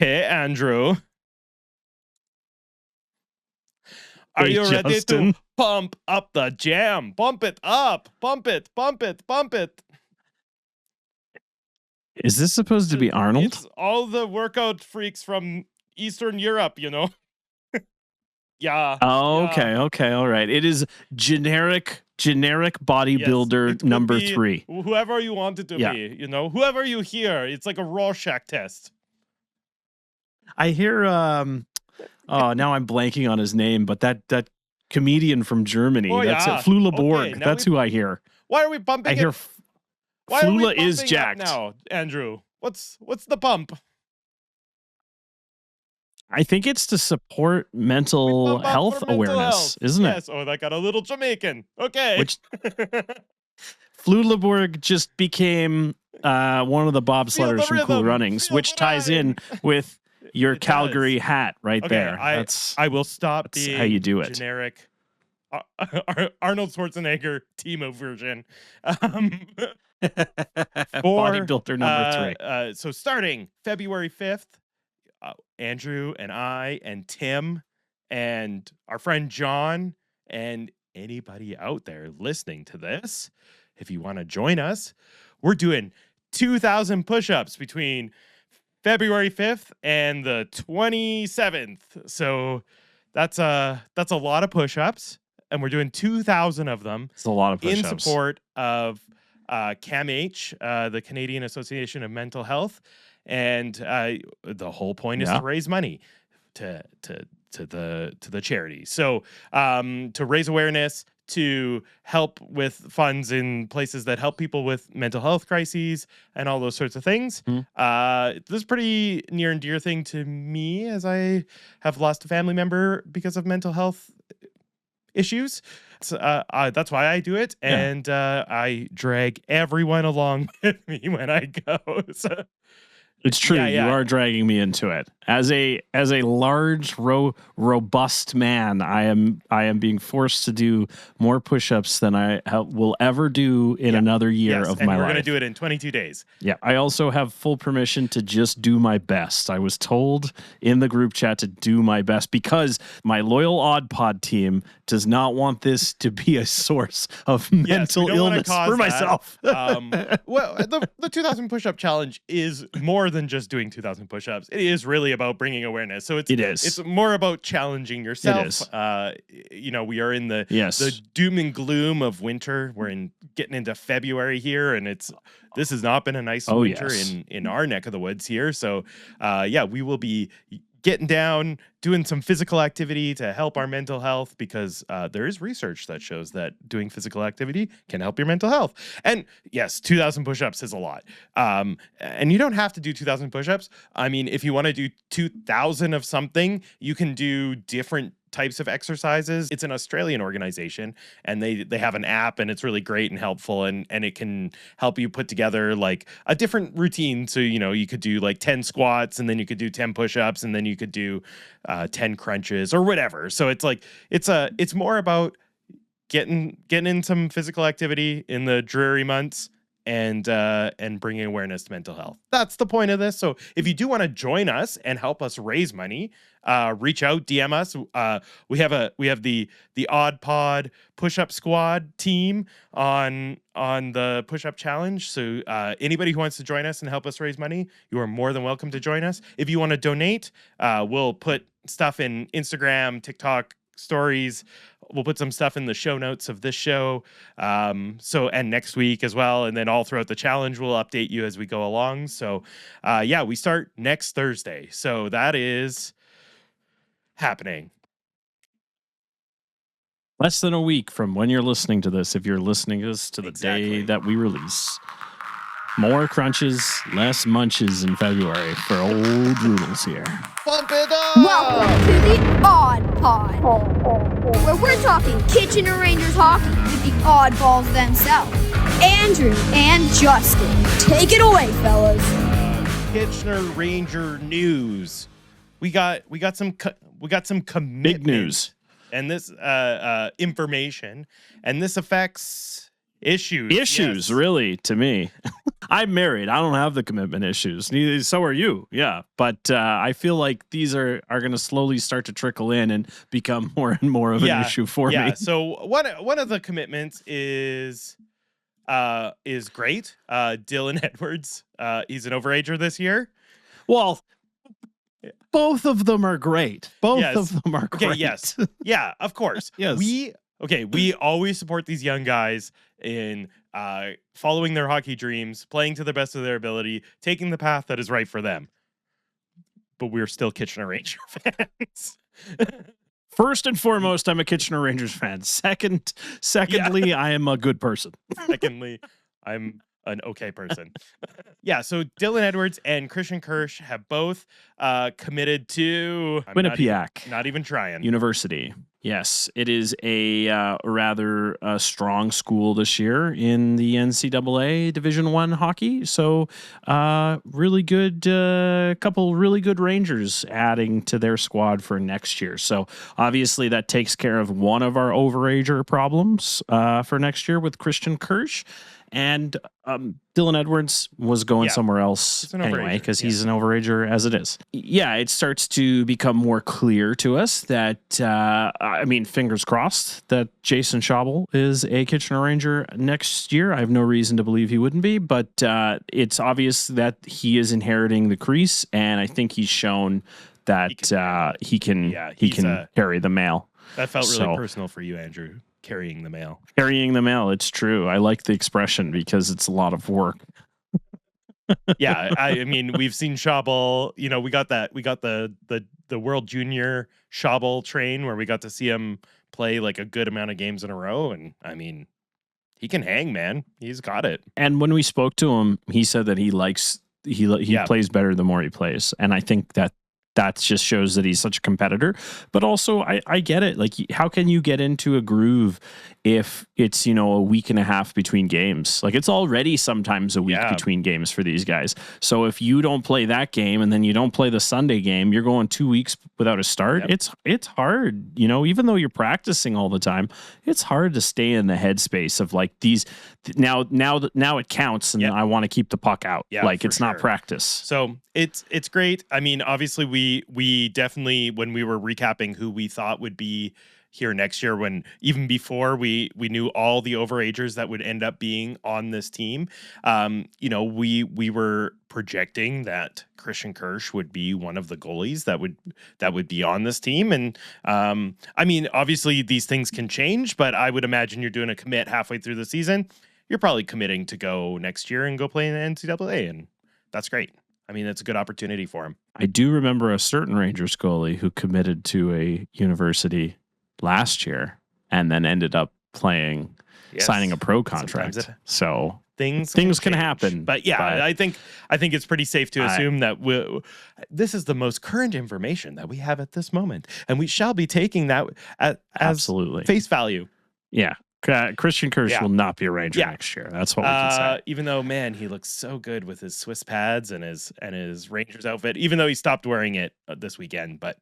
Hey, Andrew. Are Hey, you ready Justin. to pump up the jam? Bump it up. Bump it. Bump it. Bump it. Is this supposed to be Arnold? It's all the workout freaks from Eastern Europe, you know? Yeah. Oh, yeah. okay, all right. It is generic bodybuilder Yes, it could number be 3. Whoever you want it to Yeah. be, you know? Whoever you hear. It's like a Rorschach test. I hear oh, now I'm blanking on his name, but that comedian from Germany, Oh, that's yeah. Flula Okay, Borg. now That's who I hear. Why are we bumping I hear it? Why are we Flula is bumping up jacked. now, Andrew? What's the bump? I think it's to support mental Bump up health for mental awareness, health. isn't Yes. Oh, that got a little Jamaican. Okay. Which Flula Borg just became one of the bobsledders from Cool rhythm. Runnings, Feel which the ties in rhyme. with your It Calgary does. hat right Okay, there. I will stop that's being how you do it. generic Arnold Schwarzenegger Timo version. Bodybuilder number 3. So starting February 5th, Andrew and I and Tim and our friend John and anybody out there listening to this, if you want to join us, we're doing 2,000 push-ups between February 5th and the 27th. So that's a lot of push-ups, and we're doing 2,000 of them. It's a lot of in push-ups. support of CAMH, the Canadian Association of Mental Health, and the whole point is to raise money to the charity. So to raise awareness, to help with funds in places that help people with mental health crises and all those sorts of things. This is a pretty near and dear thing to me, as I have lost a family member because of mental health issues. So, that's why I do it, and I drag everyone along with me when I go. So, it's true. Yeah. You are dragging me into it. As a large, robust man, I am being forced to do more push-ups than I will ever do in another year of my life. And we're going to do it in 22 days. Yeah. I also have full permission to just do my best. I was told in the group chat to do my best because my loyal AudPod team does not want this to be a source of mental illness for myself. Well, the 2,000 push-up challenge is more than just doing 2,000 push-ups. It is really about bringing awareness. So it's more about challenging yourself. It is. We are in the doom and gloom of winter. We're getting into February here, and this has not been a nice winter in our neck of the woods here. So we will be getting down, doing some physical activity to help our mental health, because there is research that shows that doing physical activity can help your mental health. And yes, 2,000 push-ups is a lot. And you don't have to do 2,000 push-ups. I mean, if you want to do 2,000 of something, you can do different types of exercises. It's an Australian organization, and they have an app, and it's really great and helpful, and it can help you put together like a different routine. So you could do like 10 squats, and then you could do 10 push-ups, and then you could do 10 crunches or whatever. So it's more about getting in some physical activity in the dreary months, and bringing awareness to mental health. That's the point of this. So if you do want to join us and help us raise money, reach out, DM us. We have the AudPod Push-Up Squad team on the Push-Up Challenge. So anybody who wants to join us and help us raise money, you are more than welcome to join us. If you want to donate, we'll put stuff in Instagram, TikTok stories. We'll put some stuff in the show notes of this show. And next week as well. And then all throughout the challenge, we'll update you as we go along. So we start next Thursday. So that is happening. Less than a week from when you're listening to this, if you're listening to this to the day that we release. More crunches, less munches in February for old Roodles here. Bump it up! Welcome to the AudPod, where we're talking kitchenerrangers hockey with the oddballs themselves, Andrew and Justin. Take it away, fellas. Kitchener Ranger news. We got some commitment. Big news. And this information, and this affects Issues, yes. Really, to me. I'm married. I don't have the commitment issues. So are you. Yeah. But I feel like these are going to slowly start to trickle in and become more and more of an issue for me. So one of the commitments is great. Dylan Edwards. He's an overager this year. Well, both of them are great. Both of them are great. Okay, yes. Yeah, of course. Yes. We always support these young guys in following their hockey dreams, playing to the best of their ability, taking the path that is right for them. But we're still Kitchener Ranger fans. First and foremost, I'm a Kitchener Rangers fan. Secondly, I am a good person. Secondly, I'm an okay person. So Dylan Edwards and Christian Kirsch have both committed to Quinnipiac. Not even trying. University. Yes, it is a rather strong school this year in the NCAA Division I hockey. So really good, couple really good Rangers adding to their squad for next year. So obviously that takes care of one of our overager problems for next year with Christian Kirsch. And Dylan Edwards was going somewhere else anyway because he's an overager as it is. Yeah, it starts to become more clear to us that, fingers crossed that Jason Schabel is a Kitchener Ranger next year. I have no reason to believe he wouldn't be, but it's obvious that he is inheriting the crease, and I think he's shown that he can carry the mail. That felt really personal for you, Andrew. Carrying the mail. It's true. I like the expression because it's a lot of work. We've seen Schabel. We got the World Junior Schabel train where we got to see him play like a good amount of games in a row, and he can hang, man. He's got it. And when we spoke to him, he said that he plays better the more he plays, and I think that just shows that he's such a competitor. But also, I get it. Like, how can you get into a groove if it's, a week and a half between games? Like, it's already sometimes a week between games for these guys. So if you don't play that game and then you don't play the Sunday game, you're going 2 weeks without a start. Yep. It's hard, even though you're practicing all the time, it's hard to stay in the headspace of like these. Now it counts, and I want to keep the puck out. Yeah, like it's not practice. So it's great. I mean, obviously we definitely, when we were recapping who we thought would be here next year, when even before we knew all the overagers that would end up being on this team, we were projecting that Christian Kirsch would be one of the goalies that would be on this team. And obviously these things can change, but I would imagine you're doing a commit halfway through the season. You're probably committing to go next year and go play in the NCAA, and that's great. I mean, it's a good opportunity for him. I do remember a certain Rangers goalie who committed to a university last year and then ended up signing a pro contract. So things can happen. But I think it's pretty safe to assume that this is the most current information that we have at this moment, and we shall be taking that as absolutely face value. Yeah. Christian Kirsch will not be a Ranger next year. That's what we can say. Even though, man, he looks so good with his Swiss pads and his Rangers outfit. Even though he stopped wearing it this weekend, but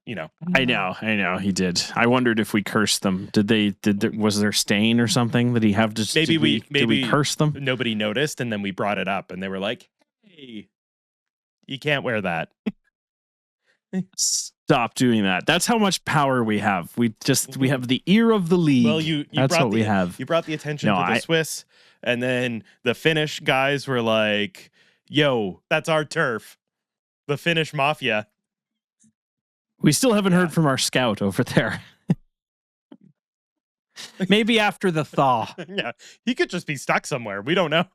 I know he did. I wondered if we cursed them. Was there stain or something that he have? Just did we curse them? Nobody noticed, and then we brought it up, and they were like, "Hey, you can't wear that." Stop doing that. That's how much power we have. We have the ear of the league. Well, that's what we have. You brought the attention to the Swiss, and then the Finnish guys were like, "Yo, that's our turf." The Finnish mafia. We still haven't heard from our scout over there. Maybe after the thaw. Yeah, he could just be stuck somewhere. We don't know.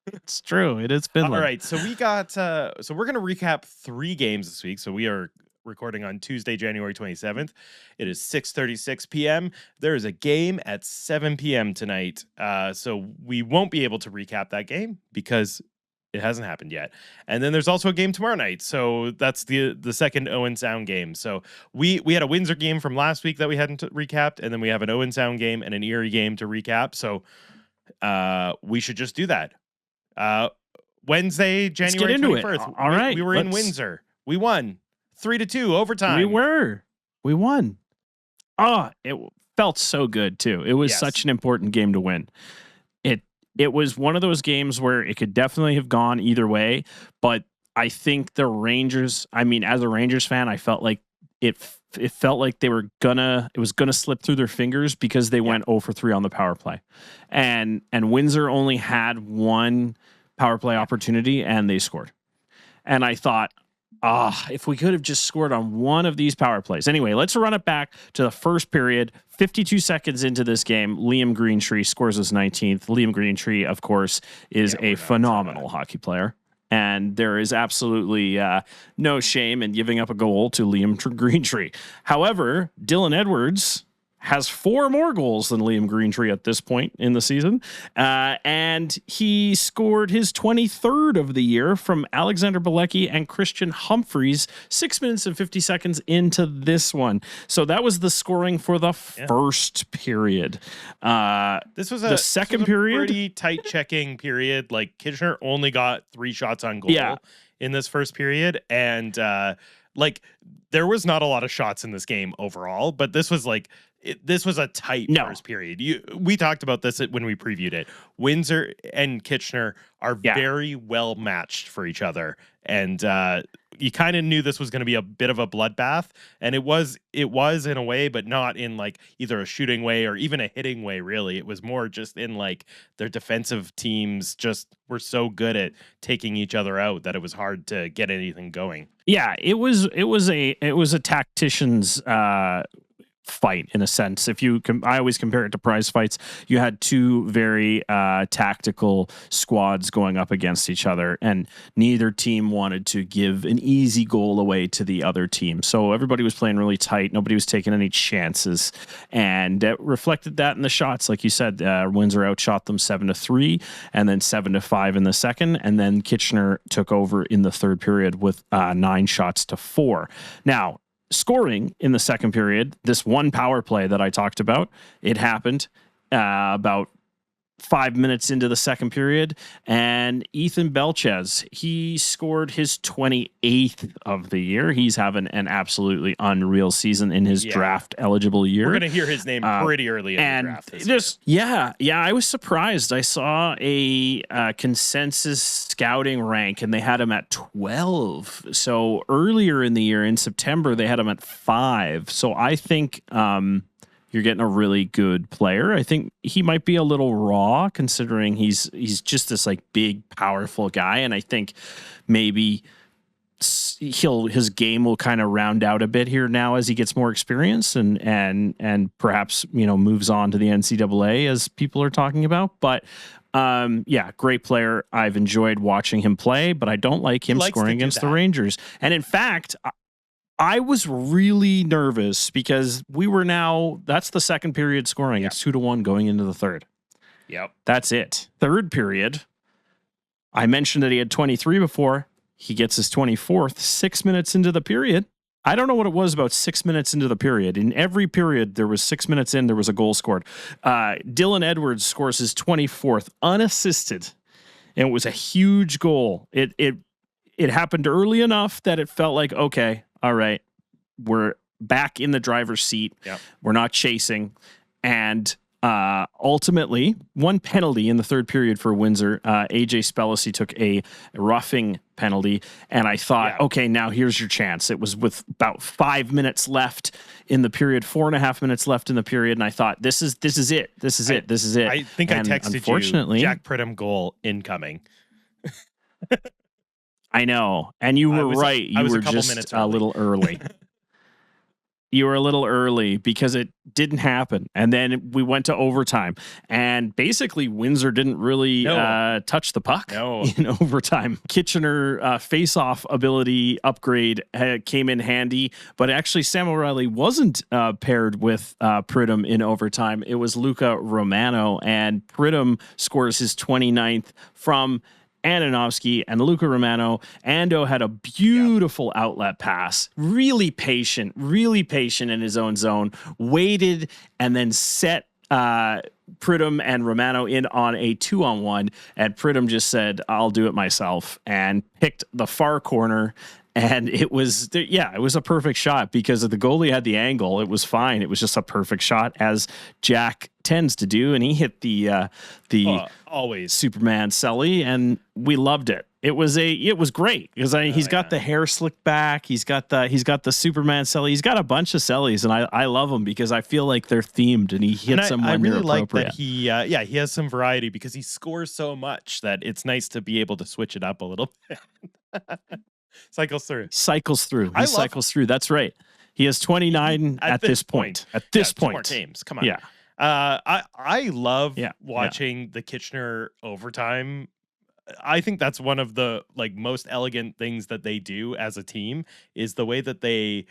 It's true. It is Finland. All right. So we got, so we're going to recap 3 games this week. So we are recording on Tuesday, January 27th. It is 6:36 p.m. There is a game at 7 p.m. tonight. So we won't be able to recap that game because it hasn't happened yet. And then there's also a game tomorrow night. So that's the second Owen Sound game. So we had a Windsor game from last week that we hadn't recapped. And then we have an Owen Sound game and an Erie game to recap. So we should just do that. Wednesday, January 21st. All right. We were in Windsor. We won 3-2 overtime. We won. felt so good too. It was such an important game to win. It was one of those games where it could definitely have gone either way, but I think the Rangers, I mean, as a Rangers fan, I felt like it felt like it was gonna slip through their fingers because they went 0 for 3 on the power play. And Windsor only had one power play opportunity and they scored. And I thought, if we could have just scored on one of these power plays. Anyway, let's run it back to the first period. 52 seconds into this game, Liam Greentree scores his 19th. Liam Greentree, of course, is a phenomenal hockey player. And there is absolutely no shame in giving up a goal to Liam Greentree. However, Dylan Edwards has 4 more goals than Liam Greentree at this point in the season. And he scored his 23rd of the year from Alexander Bilecki and Christian Humphreys 6 minutes and 50 seconds into this one. So that was the scoring for the first period. This was the second period. Pretty tight checking period. Like Kitchener only got 3 shots on goal in this first period. And there was not a lot of shots in this game overall, but this was this was a tight first period. We talked about this when we previewed it. Windsor and Kitchener are very well matched for each other. And you kind of knew this was going to be a bit of a bloodbath. And it was in a way, but not in either a shooting way or even a hitting way, really. It was more just in their defensive teams just were so good at taking each other out that it was hard to get anything going. Yeah, it was a tactician's fight in a sense. I always compare it to prize fights. You had 2 very tactical squads going up against each other, and neither team wanted to give an easy goal away to the other team. So everybody was playing really tight. Nobody was taking any chances, and it reflected that in the shots. Like you said, Windsor outshot them 7-3, and then 7-5 in the second, and then Kitchener took over in the third period with 9 shots to 4. Now, scoring in the second period, this one power play that I talked about, it happened about 5 minutes into the second period, and Ethan Belchez, he scored his 28th of the year. He's having an absolutely unreal season in his draft eligible year. We're going to hear his name pretty early in the draft. I was surprised. I saw a consensus scouting rank, and they had him at 12. So earlier in the year, in September, they had him at 5. So I think you're getting a really good player. I think he might be a little raw considering he's just this big, powerful guy. And I think maybe his game will kind of round out a bit here now as he gets more experience and perhaps, moves on to the NCAA as people are talking about. But great player. I've enjoyed watching him play, but I don't like him scoring against the Rangers. And in fact, I was really nervous because that's the second period scoring. Yep. It's 2-1 going into the third. Yep. That's it. Third period, I mentioned that he had 23 before. He gets his 24th 6 minutes into the period. I don't know what it was about 6 minutes into the period. In every period, there was 6 minutes in, there was a goal scored. Dylan Edwards scores his 24th unassisted. And it was a huge goal. It happened early enough that it felt like, okay, all right, we're back in the driver's seat. Yep. We're not chasing. And ultimately, one penalty in the third period for Windsor. AJ Spellacy took a roughing penalty. And I thought, okay, now here's your chance. It was with about 5 minutes left in the period, 4.5 minutes left in the period. And I thought, this is it. This is it. I think I texted you, Jack Pridham goal incoming. I know. And you were right. You were just a little early. You were a little early because it didn't happen. And then we went to overtime. And basically, Windsor didn't really touch the puck in overtime. Kitchener face-off ability upgrade came in handy. But actually, Sam O'Reilly wasn't paired with Pridham in overtime. It was Luca Romano. And Pridham scores his 29th from Ananovsky and Luca Romano. Ando had a beautiful outlet pass, really patient in his own zone, waited and then set Pridham and Romano in on a 2-on-1, and Pridham just said, I'll do it myself, and picked the far corner And it was a perfect shot because the goalie had the angle. It was fine. It was just a perfect shot, as Jack tends to do, and he hit the always Superman celly, and we loved it. It was great because he's got the hair slicked back. He's got the Superman celly. He's got a bunch of cellies, and I love them because I feel like they're themed, and he hits them when they're appropriate. I really like that he has some variety because he scores so much that it's nice to be able to switch it up a little bit. Cycles through. He cycles through. That's right. He has 29 at this point. At this point. 2 more games. Come on. Yeah. I love watching the Kitchener overtime. I think that's one of the most elegant things that they do as a team is the way that they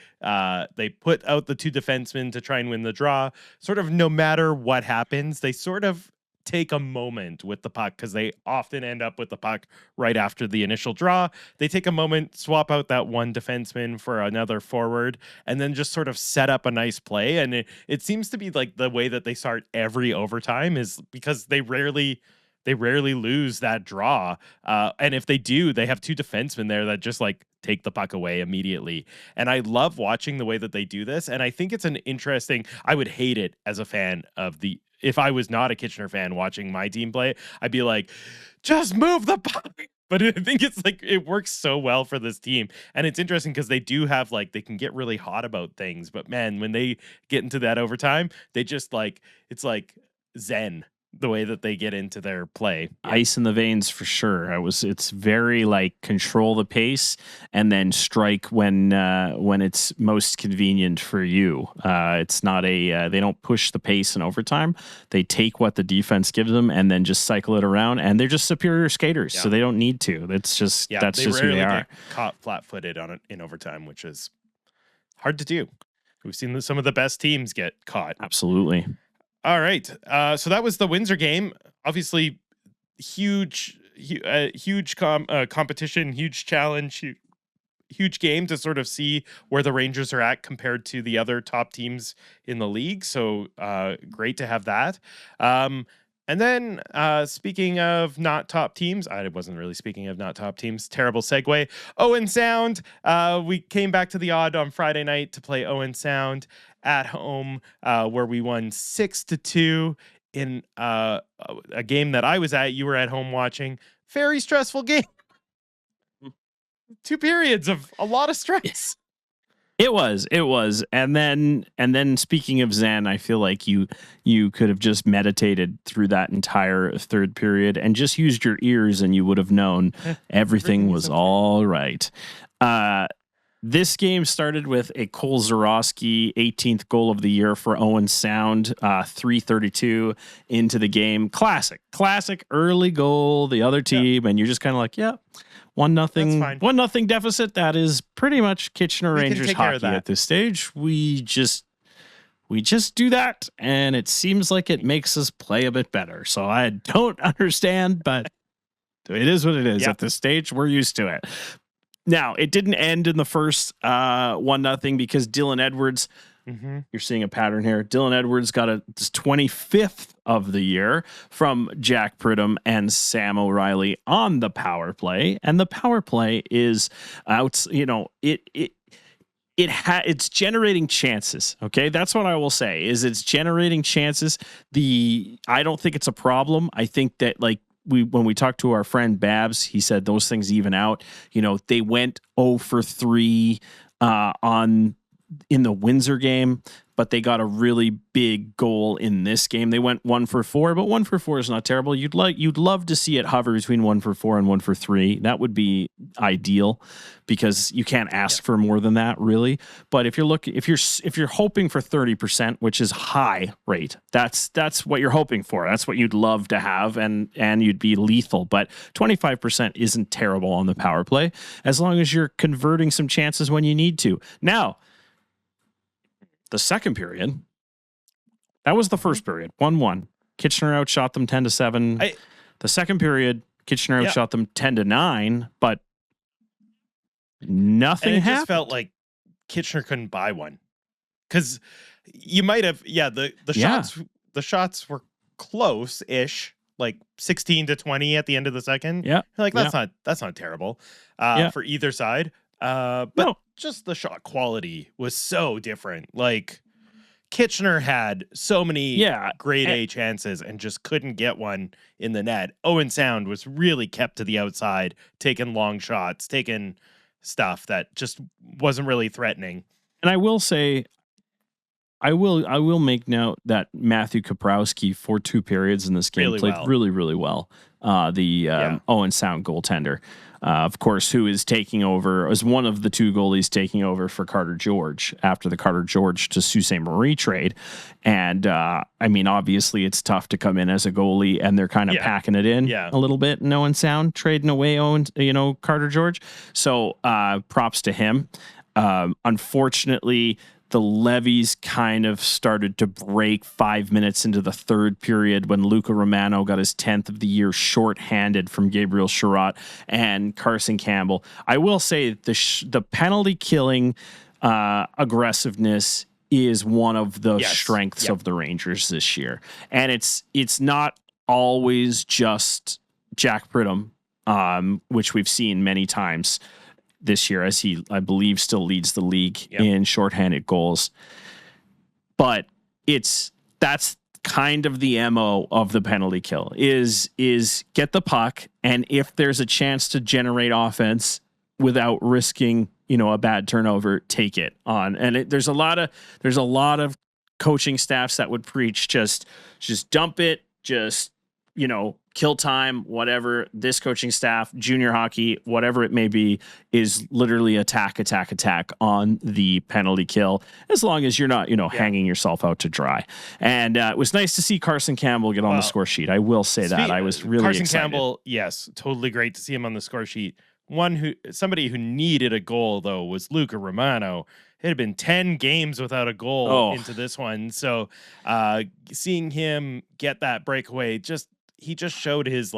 put out the 2 defensemen to try and win the draw. Sort of no matter what happens, they sort of take a moment with the puck because they often end up with the puck right after the initial draw. They take a moment, swap out that one defenseman for another forward, and then just sort of set up a nice play. And it seems to be like the way that they start every overtime is because they rarely lose that draw. And if they do, they have 2 defensemen there that just take the puck away immediately. And I love watching the way that they do this. And I think it's I would hate it as a fan of if I was not a Kitchener fan watching my team play, I'd be like, just move the puck. But I think it works so well for this team. And it's interesting because they do have they can get really hot about things. But man, when they get into that overtime, they just it's like Zen. The way that they get into their play. Ice in the veins for sure. It's very control the pace and then strike when it's most convenient for you. It's not they don't push the pace in overtime. They take what the defense gives them and then just cycle it around, and they're just superior skaters, so they don't need to. That's just who they are. Get caught flat-footed on it in overtime, which is hard to do. We've seen some of the best teams get caught. Absolutely. All right. So that was the Windsor game. Obviously, huge competition, huge challenge, huge game to sort of see where the Rangers are at compared to the other top teams in the league. So great to have that. And then speaking of not top teams, I wasn't really speaking of not top teams. Terrible segue. Owen Sound. We came back to the Odd on Friday night to play Owen Sound at home, where we won 6-2 in a game that I was at. You were at home watching. Very stressful game. 2 periods of a lot of stress. It was. And then speaking of Zen, I feel like you could have just meditated through that entire 3rd period and just used your ears, and you would have known everything was all right. This game started with a Cole Zarowski 18th goal of the year for Owen Sound, 3:32 into the game. Classic early goal, the other team, and you're just kind of like, 1-0 deficit. That is pretty much Kitchener Rangers hockey at this stage. We just do that, and it seems like it makes us play a bit better. So I don't understand, but it is what it is. At this stage. We're used to it. Now, it didn't end in the first 1-0 because Dylan Edwards, you're seeing a pattern here. Dylan Edwards got his 25th of the year from Jack Pridham and Sam O'Reilly on the power play. And the power play is out, it's generating chances. Okay. That's what I will say is it's generating chances. I don't think it's a problem. I think that when we talked to our friend Babs, he said those things even out. They went 0 for 3 in the Windsor game, but they got a really big goal in this game. They went 1 for 4, but 1 for 4 is not terrible. You'd love to see it hover between 1 for 4 and 1 for 3. That would be ideal because you can't ask for more than that, really. But if you're hoping for 30%, which is high rate, that's what you're hoping for. That's what you'd love to have, and you'd be lethal. But 25% isn't terrible on the power play as long as you're converting some chances when you need to. Now, the second period, that was the first period, 1-1. Kitchener outshot them 10-7. The second period, Kitchener outshot them 10-9, but nothing happened. It just felt like Kitchener couldn't buy one. Because you might have, the shots were close-ish, 16-20 at the end of the second. Yeah. That's not terrible for either side. But just the shot quality was so different. Like Kitchener had so many grade A chances and just couldn't get one in the net. Owen Sound was really kept to the outside, taking long shots, taking stuff that just wasn't really threatening. And I will say, I will make note that Matthew Kaprowski for 2 periods in this game played really well. The Owen Sound goaltender, of course, who is taking over as one of the 2 goalies taking over for Carter George after the Carter George to Sault Ste. Marie trade. And I mean, obviously, it's tough to come in as a goalie, and they're kind of packing it in a little bit. And Owen Sound trading away Carter George. So props to him. Unfortunately, the levies kind of started to break 5 minutes into the 3rd period when Luca Romano got his 10th of the year shorthanded from Gabriel Sherratt and Carson Campbell. I will say the penalty killing aggressiveness is one of the strengths of the Rangers this year. And it's not always just Jack Pridham, which we've seen many times this year, as he, I believe, still leads the league in shorthanded goals. But that's kind of the MO of the penalty kill is get the puck, and if there's a chance to generate offense without risking, a bad turnover, take it on. And there's a lot of coaching staffs that would preach just dump it, just kill time, whatever. This coaching staff, junior hockey, whatever it may be, is literally attack on the penalty kill, as long as you're not, hanging yourself out to dry. And it was nice to see Carson Campbell get on the score sheet. I will say that. I was really Carson excited. Campbell, yes, totally great to see him on the score sheet. Somebody who needed a goal, though, was Luca Romano. It had been 10 games without a goal into this one. So seeing him get that breakaway, he just showed his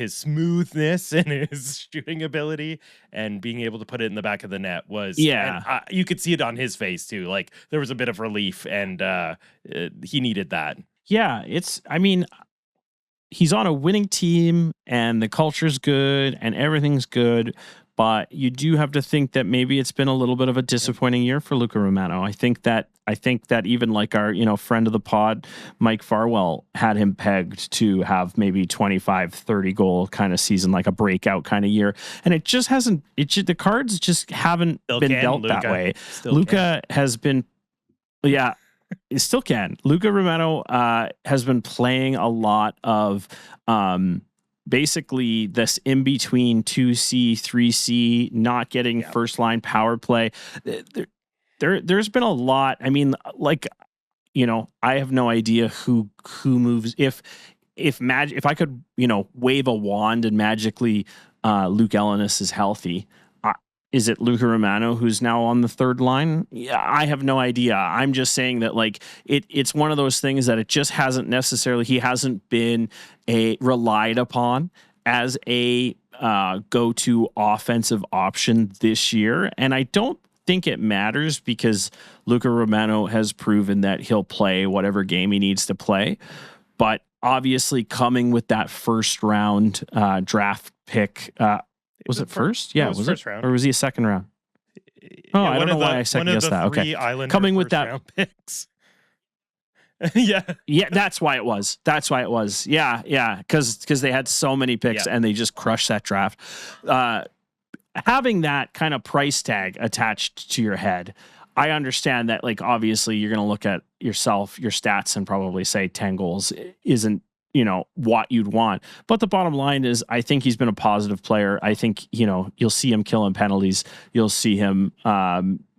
smoothness and his shooting ability, and being able to put it in the back of the net was, you could see it on his face too. Like there was a bit of relief, and he needed that. Yeah. He's on a winning team and the culture's good and everything's good, but you do have to think that maybe it's been a little bit of a disappointing year for Luca Romano. I think that even like our, friend of the pod, Mike Farwell, had him pegged to have maybe 25, 30 goal kind of season, like a breakout kind of year. And it just hasn't, the cards just haven't been dealt that way. Luca has been, it still can. Luca Romano has been playing a lot of basically this in between 2C, 3C, not getting first line power play. There's been a lot. I mean, I have no idea who moves. If I could, wave a wand and magically Luke Ellenis is healthy, is it Luca Romano who's now on the 3rd line? Yeah, I have no idea. I'm just saying that it's one of those things that it just hasn't necessarily, he hasn't been relied upon as a go-to offensive option this year. And I don't think it matters, because Luca Romano has proven that he'll play whatever game he needs to play. But obviously coming with that first round draft pick, was it first? Yeah, was it first round, or was he a second round? Oh, I don't know why I second guessed that. Okay, coming with that picks. yeah, that's why it was. Yeah, because they had so many picks and they just crushed that draft. Having that kind of price tag attached to your head, I understand that. Obviously, you're going to look at yourself, your stats, and probably say 10 goals isn't, what you'd want. But the bottom line is, I think he's been a positive player. I think, you'll see him killing penalties. You'll see him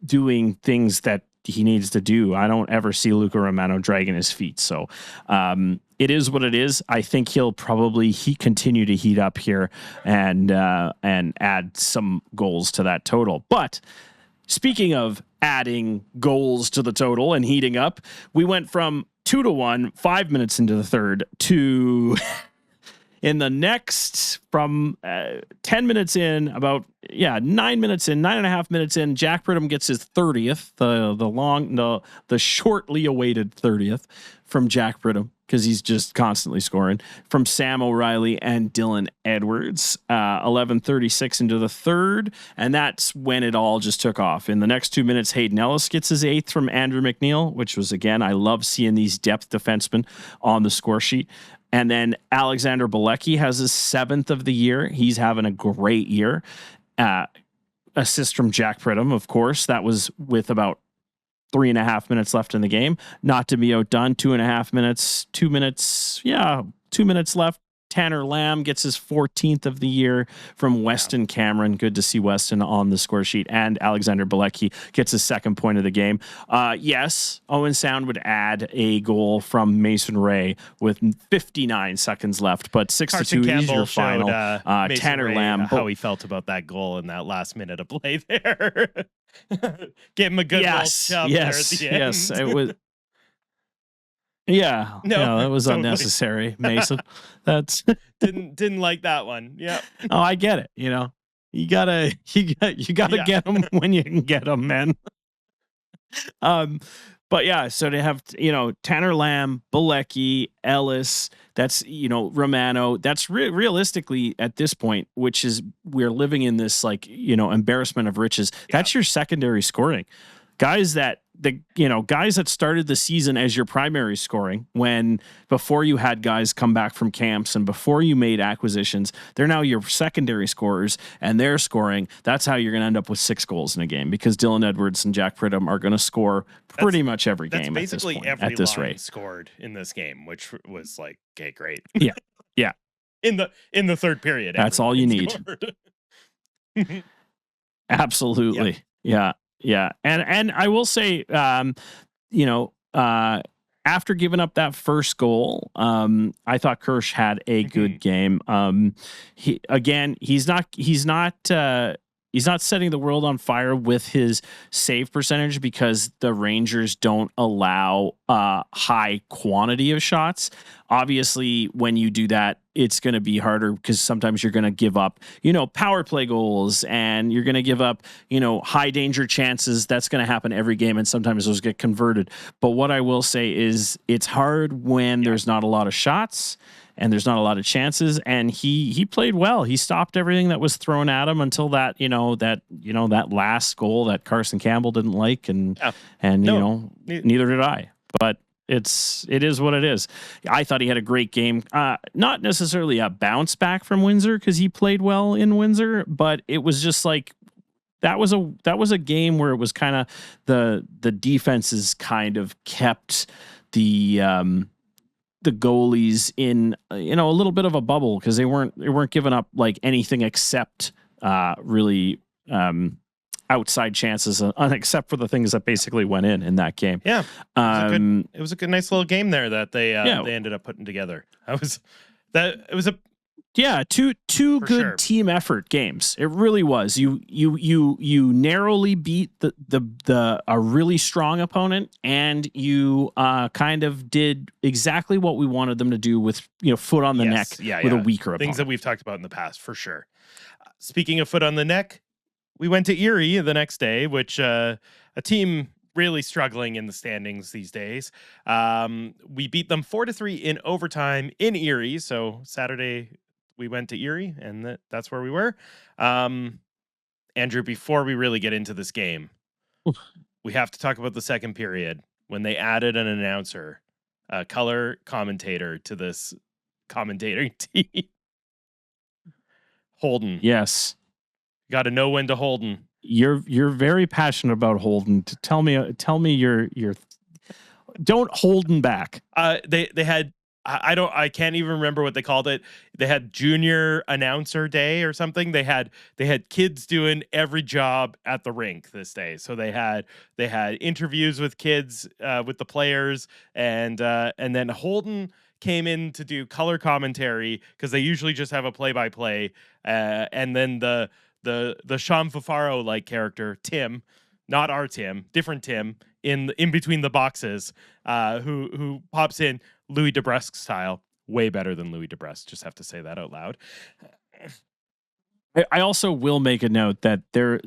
doing things that he needs to do. I don't ever see Luca Romano dragging his feet. So it is what it is. I think he'll probably continue to heat up here and add some goals to that total. But speaking of adding goals to the total and heating up, we went from 2-1, 5 minutes into the 3rd, to in the next, from 10 minutes in, about 9 minutes in, 9.5 minutes in, Jack Pridham gets his 30th, the shortly awaited 30th from Jack Pridham, because he's just constantly scoring, from Sam O'Reilly and Dylan Edwards. 11:36 into the third, and that's when it all just took off. In the next 2 minutes, Hayden Ellis gets his 8th from Andrew McNeil, which was, again, I love seeing these depth defensemen on the score sheet. And then Alexander Bilecki has his 7th of the year. He's having a great year. Assist from Jack Pridham, of course. That was with about 3.5 minutes left in the game. Not to be outdone, 2.5 minutes, 2 minutes, 2 minutes left. Tanner Lamb gets his 14th of the year from Weston Cameron. Good to see Weston on the score sheet. And Alexander Bilecki gets his 2nd point of the game. Yes, Owen Sound would add a goal from Mason Ray with 59 seconds left, but 6-2 is your final. Tanner Lamb, how he felt about that goal in that last minute of play there. Give him a good little shove there at the end. Yes, it was. Yeah, no, that was totally unnecessary, Mason. That's didn't like that one. Yeah. Oh, I get it. You gotta get them when you can get them, man. But yeah, so to have Tanner Lamb, Bilecki, Ellis, that's Romano. That's realistically at this point, which is we're living in this embarrassment of riches. Yeah. That's your secondary scoring. Guys that started the season as your primary scoring before you had guys come back from camps and before you made acquisitions, they're now your secondary scorers and they're scoring. That's how you're going to end up with 6 goals in a game, because Dylan Edwards and Jack Pridham are going to score pretty much every game. That's basically every line rate scored in this game, which was okay, great. Yeah. Yeah. In the third period. That's all you need. Absolutely. Yeah. Yeah. And I will say, after giving up that first goal, I thought Kirsch had a good game. He's not setting the world on fire with his save percentage, because the Rangers don't allow high quantity of shots. Obviously, when you do that, it's going to be harder, because sometimes you're going to give up, power play goals, and you're going to give up, high danger chances. That's going to happen every game, and sometimes those get converted. But what I will say is it's hard when there's not a lot of shots and there's not a lot of chances. And he played well. He stopped everything that was thrown at him until that last goal that Carson Campbell didn't like, neither did I. But it is what it is. I thought he had a great game. Not necessarily a bounce back from Windsor, because he played well in Windsor, but it was just that was a game where it was kind of the defenses kind of kept the goalies in a little bit of a bubble, because they weren't giving up anything except really outside chances, except for the things that basically went in that game. Yeah, it was a good, nice little game there that they ended up putting together. Two good team effort games. It really was. You narrowly beat a really strong opponent, and you kind of did exactly what we wanted them to do with foot on the neck with a weaker opponent. Things that we've talked about in the past, for sure. Speaking of foot on the neck, we went to Erie the next day, which a team really struggling in the standings these days. We beat them 4-3 in overtime in Erie. So Saturday we went to Erie, and that's where we were. Andrew, before we really get into this game, we have to talk about the second period when they added an announcer, a color commentator to this commentating team. Holden. Yes. Got to know when to Holden. You're very passionate about Holden. Tell me your don't Holden back. They had I can't even remember what they called it. They had junior announcer day or something. They had kids doing every job at the rink this day. So they had interviews with kids, with the players, and then Holden came in to do color commentary, because they usually just have a play-by-play, and then the Sean Fafaro like character, Tim, not our Tim, different Tim, in between the boxes, who pops in Louis DeBrusque style, way better than Louis DeBrusque. Just have to say that out loud. I also will make a note that there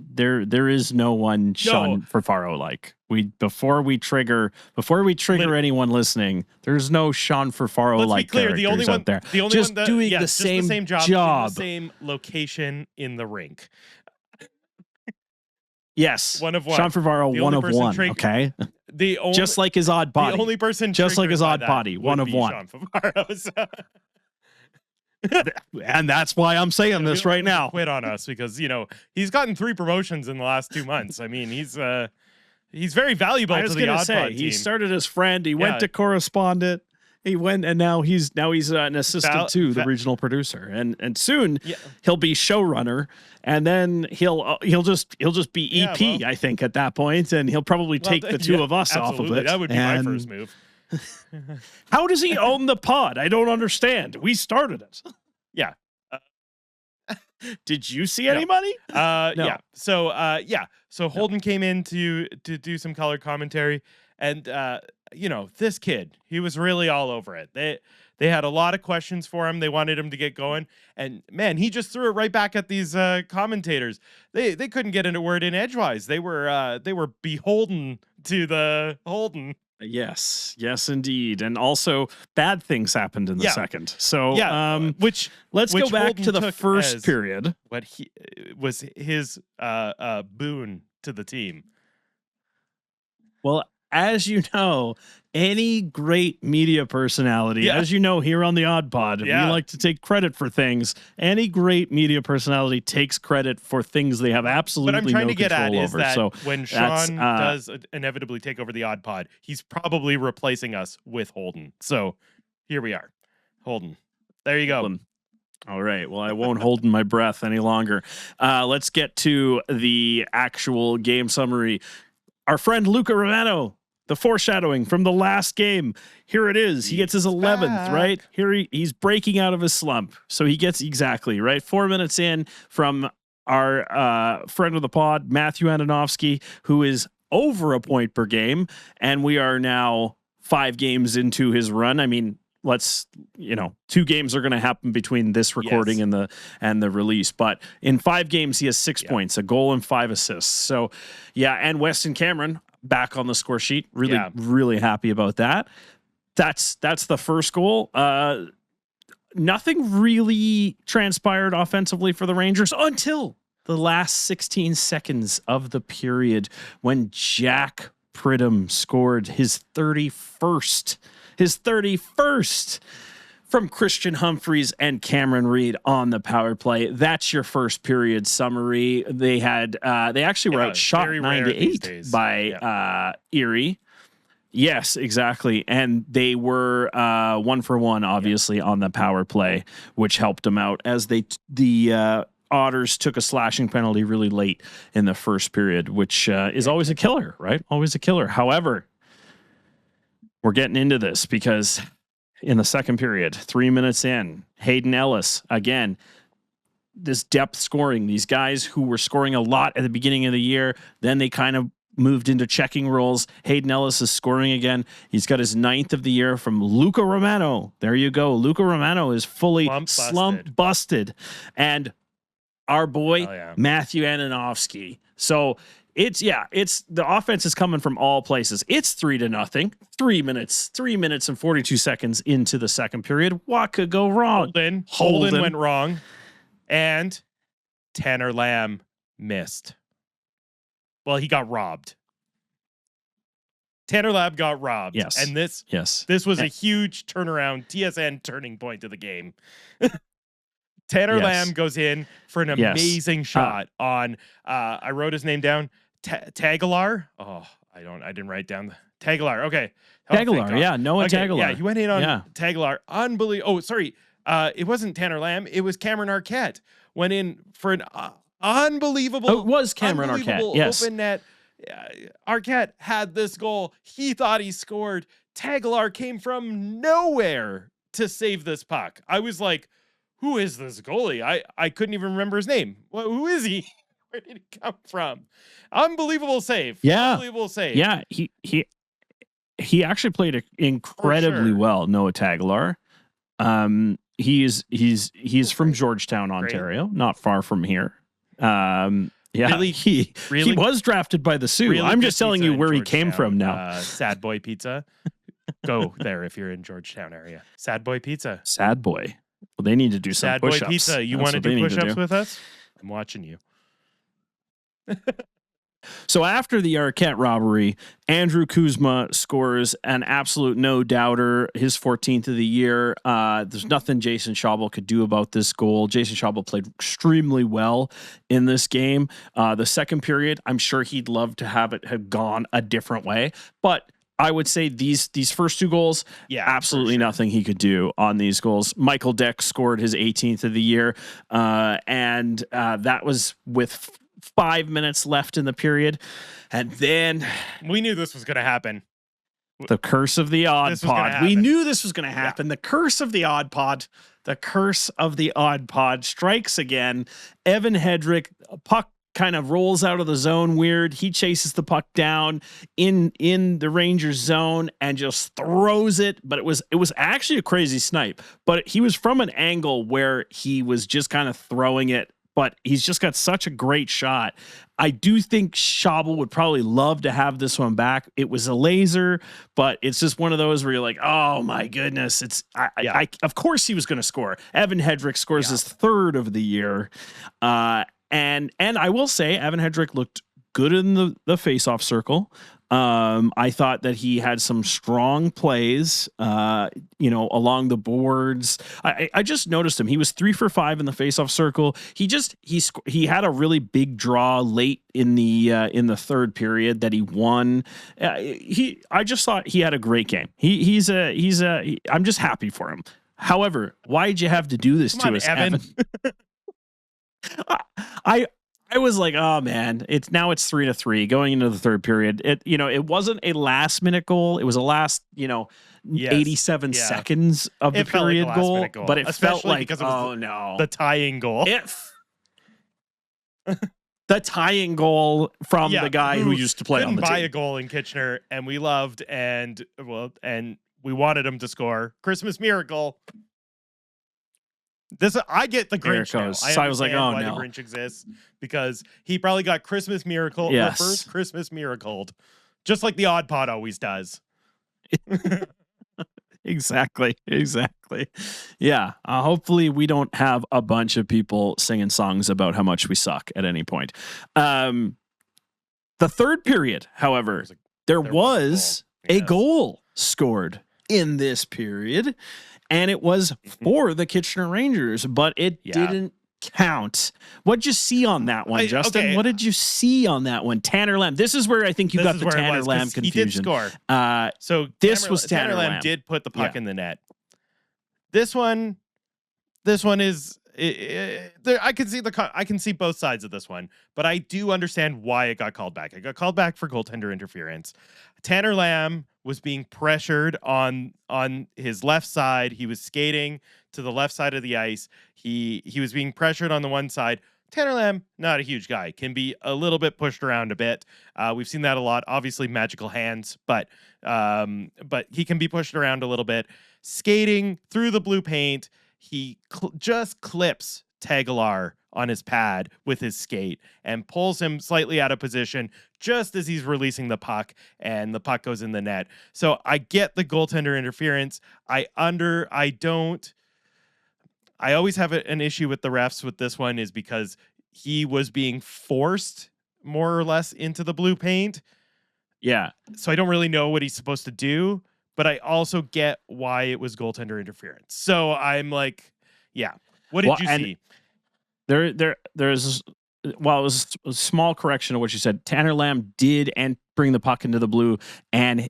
is no one Sean Ferfaro like. Before we trigger anyone listening, there's no Sean Ferfaro like characters out there. The only just one that, doing the same job in the same location in the rink. Yes, one of one. Sean Ferfaro, one of one. Okay, just like his odd body. The only person, just like his odd body, one of one. Sean Ferfaro. So. And that's why I'm saying this right now. Quit on us because he's gotten 3 promotions in the last 2 months. I mean, he's very valuable to the AudPod team. He started as friend. He went to correspondent. He went, and now he's an assistant to the regional producer, and soon he'll be showrunner, and then he'll just be EP. I think at that point, and he'll probably take the two of us off of it. That would be my first move. How does he own the pod? I don't understand. We started it. Yeah. Did you see any money? No. Yeah. So Holden came in to do some color commentary, and this kid, he was really all over it. They had a lot of questions for him. They wanted him to get going, and man, he just threw it right back at these commentators. They couldn't get a word in edgewise. They were beholden to the Holden. Yes, indeed. And also bad things happened in the second. So which let's go back Holden to the first period. What he was his boon to the team. Well, as you know, any great media personality, as you know here on the AudPod, we like to take credit for things. Any great media personality takes credit for things they have absolutely no control over. What I'm trying to get at is that when Sean does inevitably take over the AudPod, he's probably replacing us with Holden. So here we are. Holden. There you go. Holden. All right. Well, I won't hold my breath any longer. Let's get to the actual game summary. Our friend Luca Romano, the foreshadowing from the last game. Here it is. He gets his 11th, right? Here he's breaking out of his slump. So he gets 4 minutes in from our friend of the pod, Matthew Antonovsky, who is over a point per game. And we are now 5 games into his run. I mean, 2 games are going to happen between this recording and the release. But in 5 games, he has 6 points, a goal and 5 assists. So, and Weston Cameron back on the score sheet. Really happy about that. That's the first goal. Nothing really transpired offensively for the Rangers until the last 16 seconds of the period when Jack Pridham scored his 31st. From Christian Humphreys and Cameron Reed on the power play. That's your first period summary. They actually were outshot 9-8 by Erie. Yes, exactly. And they were 1 for 1, obviously, on the power play, which helped them out as the Otters took a slashing penalty really late in the first period, which is always a killer, right? Always a killer. However, we're getting into this because in the second period, 3 minutes in, Hayden Ellis, again, this depth scoring, these guys who were scoring a lot at the beginning of the year, then they kind of moved into checking roles. Hayden Ellis is scoring again. He's got his 9th of the year from Luca Romano. There you go. Luca Romano is fully slump busted. And our boy, Matthew Antonovsky. So it's the offense is coming from all places. It's 3-0. 3 minutes and 42 seconds into the second period. What could go wrong? Holden went wrong, and Tanner Lamb missed. Well, he got robbed. Tanner Lamb got robbed. Yes. And this was a huge turnaround, TSN turning point of the game. Tanner Lamb goes in for an amazing shot on I wrote his name down. Tagalar. Oh, I didn't write down the Tagalar. Okay. Tagalar. Noah Tagalar. Yeah, he went in on Tagalar. Unbelievable. Oh, sorry. It wasn't Tanner Lamb. It was Cameron Arquette. Went in for an unbelievable. Oh, it was Cameron Arquette. Yes. Open net. Arquette had this goal. He thought he scored. Tagalar came from nowhere to save this puck. I was like, who is this goalie? I couldn't even remember his name. Who is he? Where did he come from? Unbelievable save. Yeah. Unbelievable save. Yeah. He actually played incredibly well, Noah Tagalar. he's from Georgetown, Ontario, not far from here. Really, he was drafted by the Sioux. Really, I'm just telling you where he came from now. Sad Boy Pizza. Go there if you're in Georgetown area. Sad Boy Pizza. Sad Boy. Well, they need to do some push-ups. Sad Boy Pizza. You want to do push-ups with us? I'm watching you. So after the Arquette robbery, Andrew Kuzma scores an absolute no-doubter, his 14th of the year. There's nothing Jason Schaubel could do about this goal. Jason Schaubel played extremely well in this game. The second period, I'm sure he'd love to have it have gone a different way, but I would say these first two goals, absolutely nothing he could do on these goals. Michael Deck scored his 18th of the year, and that was with 5 minutes left in the period. And then we knew this was going to happen. The curse of the odd pod. We knew this was going to happen. Yeah. The curse of the odd pod. The curse of the odd pod strikes again. Evan Hedrick, puck kind of rolls out of the zone weird. He chases the puck down in the Rangers zone and just throws it. But it was actually a crazy snipe. But he was from an angle where he was just kind of throwing it. But he's just got such a great shot. I do think Schaubel would probably love to have this one back. It was a laser, but it's just one of those where you're like, oh my goodness. Of course he was going to score. Evan Hedrick scores his third of the year. And I will say Evan Hedrick looked good in the face-off circle. I thought that he had some strong plays, along the boards. I just noticed him. He was 3 for 5 in the face-off circle. He had a really big draw late in the third period that he won. I just thought he had a great game. I'm just happy for him. However, why'd you have to do this to us, Evan? I was like, oh man, it's 3-3 going into the third period. It wasn't a last minute goal. It was a last, 87 seconds of the period goal, but it felt like, the tying goal. The tying goal from the guy who used to play on the team. Buy a goal in Kitchener, and we loved, and we wanted him to score. Christmas miracle. I get the Grinch now. So I was like, oh why no. The Grinch exists because he probably got Christmas miracle, reverse Christmas miracled, just like the AudPod always does. Exactly. Yeah. Hopefully we don't have a bunch of people singing songs about how much we suck at any point. The third period, however, there was a goal scored in this period. And it was for the Kitchener Rangers, but it didn't count. What'd you see on that one, Justin? Okay. What did you see on that one? Tanner Lamb. This is where I think you got the Tanner Lamb confusion. He did score. So this was Tanner Lamb did put the puck in the net. This one is. I can see both sides of this one, but I do understand why it got called back. It got called back for goaltender interference. Tanner Lamb was being pressured on his left side. He was skating to the left side of the ice. He was being pressured on the one side. Tanner Lamb, not a huge guy, can be a little bit pushed around a bit. We've seen that a lot. Obviously, magical hands, but he can be pushed around a little bit. Skating through the blue paint, he just clips Tagelar on his pad with his skate and pulls him slightly out of position just as he's releasing the puck, and the puck goes in the net. So I get the goaltender interference. I always have an issue with the refs with this one is because he was being forced more or less into the blue paint. Yeah. So I don't really know what he's supposed to do, but I also get why it was goaltender interference. So I'm like, yeah. What did you see? There's it was a small correction of what you said. Tanner Lamb did bring the puck into the blue and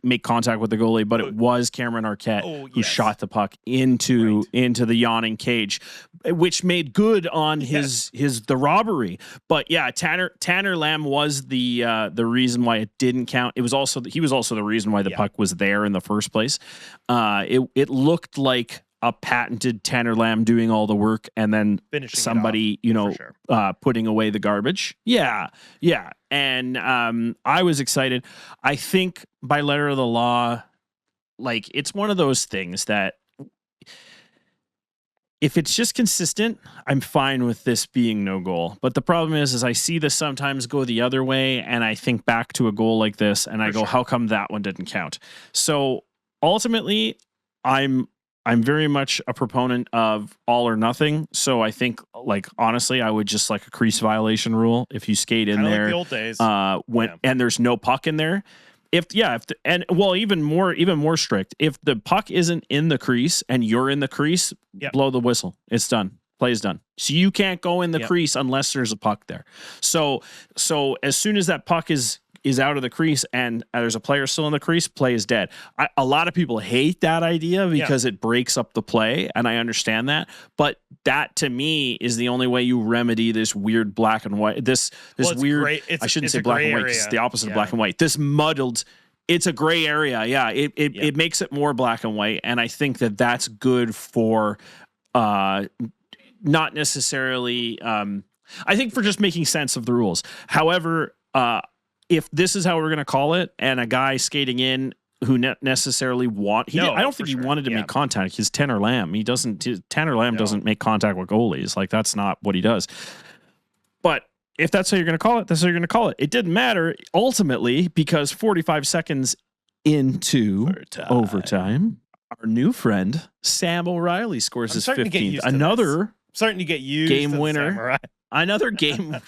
make contact with the goalie, but it was Cameron Arquette who shot the puck into the yawning cage, which made good on the robbery. But yeah, Tanner Lamb was the reason why it didn't count. He was also the reason why the puck was there in the first place. It looked like a patented Tanner Lamb doing all the work and then finishing somebody, putting away the garbage. Yeah. And I was excited. I think by letter of the law, like it's one of those things that if it's just consistent, I'm fine with this being no goal. But the problem is I see this sometimes go the other way, and I think back to a goal like this, and I go, how come that one didn't count? So ultimately, I'm very much a proponent of all or nothing. So I think, like, honestly, I would just like a crease violation rule. If you skate in there, like the old days. And there's no puck in there. Even more strict. If the puck isn't in the crease and you're in the crease, blow the whistle. It's done. Play is done. So you can't go in the crease unless there's a puck there. So as soon as that puck is out of the crease and there's a player still in the crease, play is dead. A lot of people hate that idea because it breaks up the play, and I understand that. But that, to me, is the only way you remedy this weird black and white. This weird. I shouldn't say black and white because it's the opposite of black and white. This muddled. It's a gray area. Yeah, it makes it more black and white, and I think that's good for not necessarily. I think for just making sense of the rules. However, if this is how we're going to call it, and a guy skating in who necessarily I don't think he wanted to make contact. He's Tanner Lamb. Tanner Lamb doesn't make contact with goalies. Like, that's not what he does. But if that's how you're going to call it, that's how you're going to call it. It didn't matter ultimately, because 45 seconds into overtime, our new friend Sam O'Reilly scores his 15th. I'm starting to get used game winner. Another game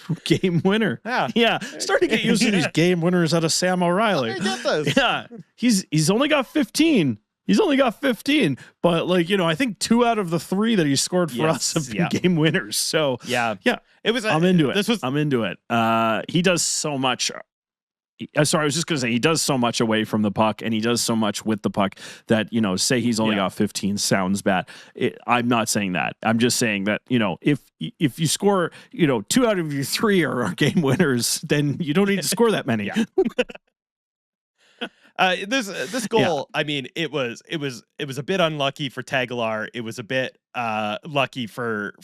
winner. Yeah. Starting to get used to these game winners out of Sam O'Reilly. Get this. Yeah. He's only got 15. But I think 2 out of the 3 that he scored for us have been game winners. So it was. I'm into it. I'm into it. He does so much. Sorry, I was just going to say he does so much away from the puck, and he does so much with the puck that, say he's only got 15 sounds bad. I'm not saying that. I'm just saying that, if you score, 2 out of your 3 are game winners, then you don't need to score that many. This goal, I mean, it was a bit unlucky for Tagular. It was a bit lucky for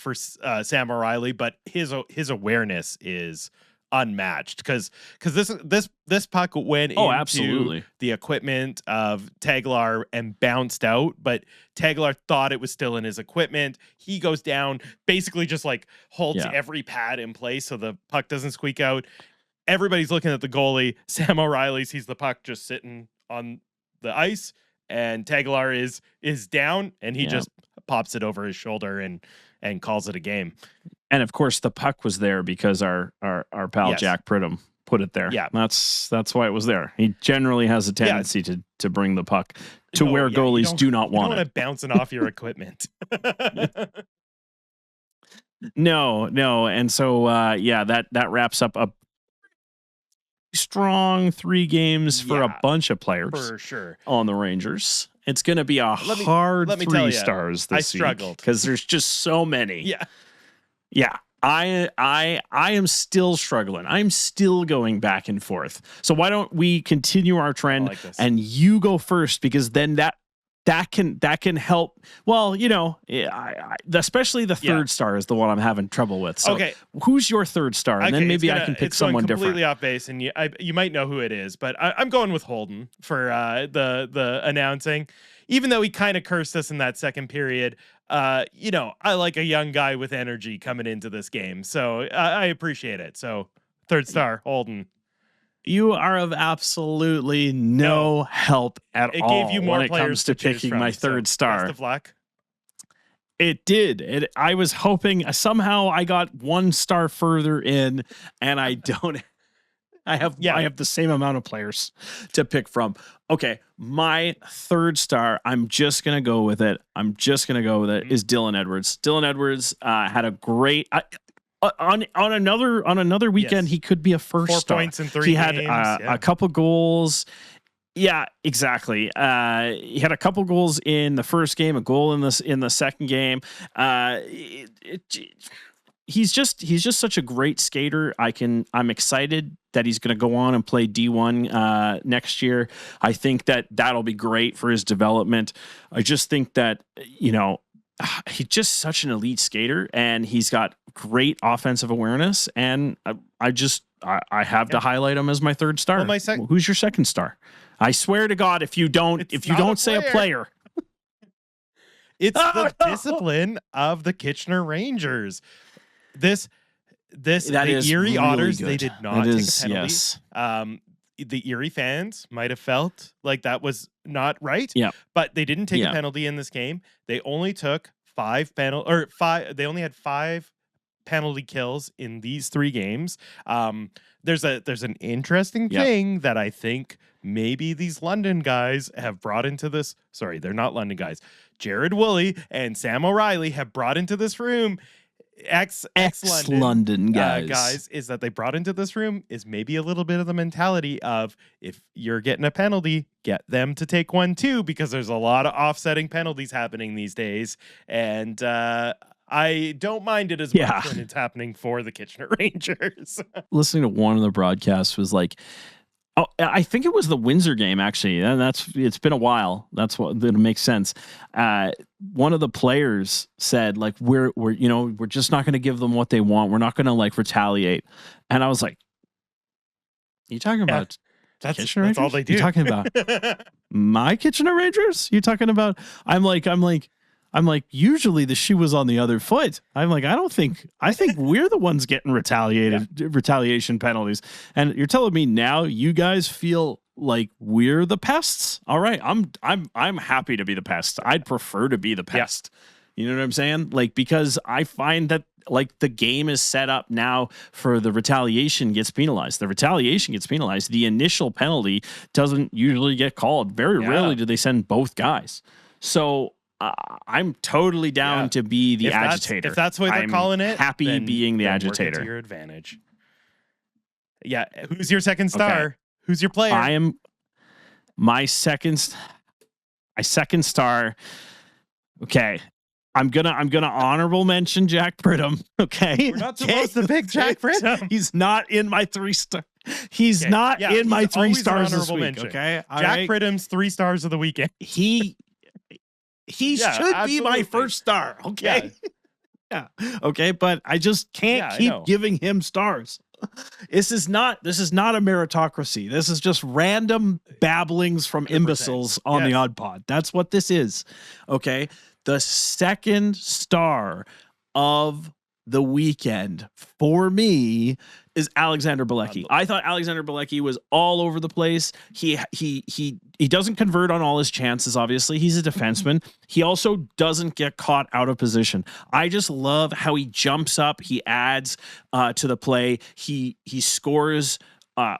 Sam O'Reilly, but his awareness is unmatched because this puck went into the equipment of Tagular and bounced out, but Tagular thought it was still in his equipment. He goes down, basically just like holds every pad in place so the puck doesn't squeak out. Everybody's looking at the goalie. Sam O'Reilly sees the puck just sitting on the ice, and Tagular is down, and he just pops it over his shoulder and calls it a game. And of course, the puck was there because our pal Jack Pridham put it there. Yeah, that's why it was there. He generally has a tendency to bring the puck to where goalies do not want it. You don't want it bouncing off your equipment. No, and so that wraps up a strong 3 games for a bunch of players for sure on the Rangers. It's going to be a hard 3 stars this week. I struggled because there's just so many. Yeah. I am still struggling. I'm still going back and forth. So why don't we continue our trend and you go first, because then that can help. Well, especially the third star is the one I'm having trouble with. So who's your third star? And then maybe I can pick someone different. Completely off base, and you might know who it is, but I'm going with Holden for the announcing. Even though he kind of cursed us in that second period, I like a young guy with energy coming into this game, so I appreciate it. So third star, Holden. You are of absolutely no help at all. It gave you more when it comes to picking my third star. Best of luck. It did. I was hoping somehow I got 1 star further in, and I don't. I have the same amount of players to pick from. Okay, my third star, I'm just going to go with it. Is Dylan Edwards. Dylan Edwards had a great on another weekend, he could be a first 4 star. points in 3 games. He had a couple goals. Yeah, exactly. He had a couple goals in the first game, a goal in the second game. He's just such a great skater. I'm excited that he's going to go on and play D1 next year. I think that'll be great for his development. I just think that, he's just such an elite skater, and he's got great offensive awareness. And I have to highlight him as my third star. Well, who's your second star? I swear to God, if you don't say a player. It's the discipline of the Kitchener Rangers. The Erie really Otters, good. They did not take a penalty. Yes. The Erie fans might have felt like that was not right. Yeah. But they didn't take a penalty in this game. They only took five. They only had 5 penalty kills in these 3 games. There's an interesting thing that I think maybe these London guys have brought into this. Sorry, they're not London guys. Jared Woolley and Sam O'Reilly have brought into this room. Ex-London guys is that they brought into this room is maybe a little bit of the mentality of, if you're getting a penalty, get them to take one too, because there's a lot of offsetting penalties happening these days. And I don't mind it as much when it's happening for the Kitchener Rangers. Listening to one of the broadcasts was like, I think it was the Windsor game, actually. And it's been a while. That's what that makes sense. One of the players said, like, we're just not going to give them what they want. We're not going to like retaliate. And I was like, you talking about Kitchener Rangers? That's all they do. You talking about my Kitchener Rangers? You talking about? I'm like, usually the shoe was on the other foot. I'm like, I think we're the ones getting retaliation penalties. And you're telling me now you guys feel like we're the pests? All right, I'm happy to be the pest. I'd prefer to be the pest. Yeah. You know what I'm saying? Like, because I find that like the game is set up now for the retaliation gets penalized. The retaliation gets penalized. The initial penalty doesn't usually get called. Very rarely do they send both guys. So I'm totally down to be the agitator. If that's what they're calling it, happy being the agitator. To your advantage. Yeah. Who's your second star? Okay. Who's your player? I am my second star. Okay. I'm gonna honorable mention Jack Pridham. Okay. We're not supposed to pick Jack Pridham. He's not in my 3 star. He's not in my 3 stars this week. Mention. Okay. Jack Pridham's 3 stars of the weekend. He should be my first star. Okay. Yeah. Okay. But I just can't keep giving him stars. This is not a meritocracy. This is just random babblings from 100%. Imbeciles on the AudPod. That's what this is. Okay. The second star of the weekend for me is Alexander Bilecki. I thought Alexander Bilecki was all over the place. He doesn't convert on all his chances, obviously. He's a defenseman. He also doesn't get caught out of position. I just love how he jumps up, he adds to the play. He scores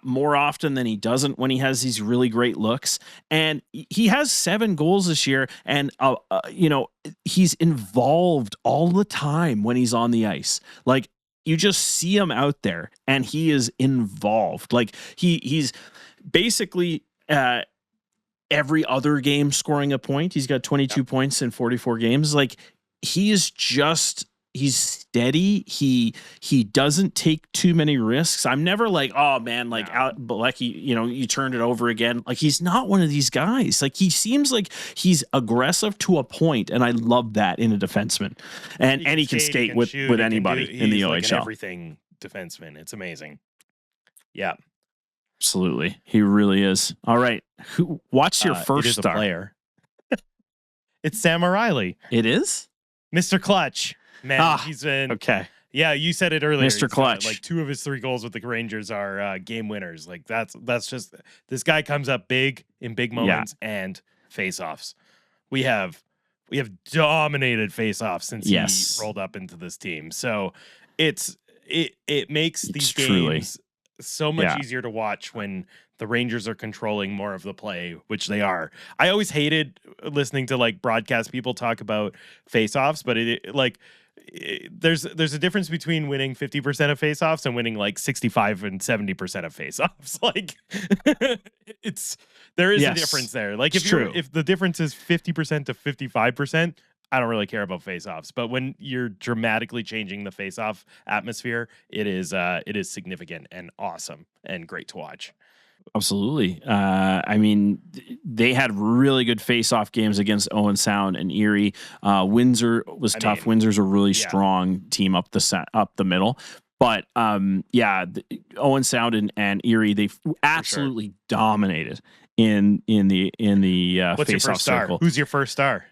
more often than he doesn't when he has these really great looks. And he has 7 goals this year. And, he's involved all the time when he's on the ice. Like, you just see him out there and he is involved. Like he's basically every other game scoring a point. He's got 22 points in 44 games. Like he's steady. He doesn't take too many risks. I'm never like, oh man, like Bilecki, you turned it over again. Like he's not one of these guys. Like he seems like he's aggressive to a point, and I love that in a defenseman. And he can skate with anybody in the OHL. Like an everything defenseman. It's amazing. Yeah. Absolutely. He really is. All right. What's your first star? Player. It's Sam O'Reilly. It is? Mr. Clutch. Man, he's been okay. Yeah, you said it earlier. Mr. Clutch. Like 2 of his 3 goals with the Rangers are game winners. Like that's just, this guy comes up big in big moments and face-offs. We have dominated face-offs since he rolled up into this team. So it makes these games so much easier to watch when the Rangers are controlling more of the play, which they are. I always hated listening to like broadcast people talk about face-offs, but there's a difference between winning 50% of face-offs and winning like 65 and 70% of face-offs. Like there is a difference there. Like if the difference is 50% to 55%, I don't really care about face-offs. But when you're dramatically changing the face-off atmosphere, it is significant and awesome and great to watch. Absolutely. I mean, they had really good face-off games against Owen Sound and Erie. Windsor was tough. Windsor's a really strong team up the middle. But Owen Sound and Erie, they absolutely dominated in the What's face-off your first star? circle. Who's your first star?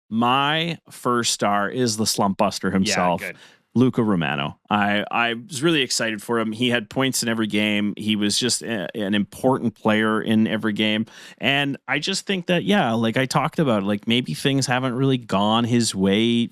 My first star is the slump buster himself. Yeah, good. Luca Romano. I was really excited for him. He had points in every game. He was just an important player in every game. And I just think that, like I talked about, like maybe things haven't really gone his way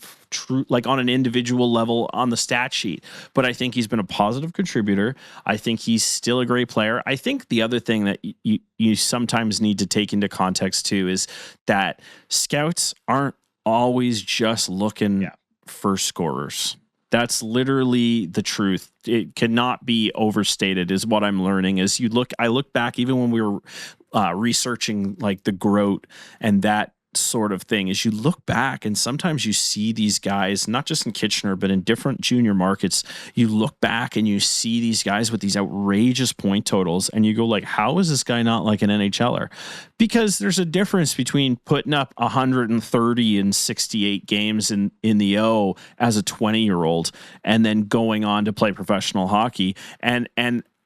like on an individual level on the stat sheet. But I think he's been a positive contributor. I think he's still a great player. I think the other thing that you sometimes need to take into context too is that scouts aren't always just looking for scorers. That's literally the truth. It cannot be overstated, is what I'm learning. As I look back, even when we were researching like the Groat and that sort of thing, as you look back and sometimes you see these guys, not just in Kitchener, but in different junior markets, you look back and you see these guys with these outrageous point totals and you go like, how is this guy not like an NHLer? Because there's a difference between putting up 130 and 68 games in the O as a 20-year-old and then going on to play professional hockey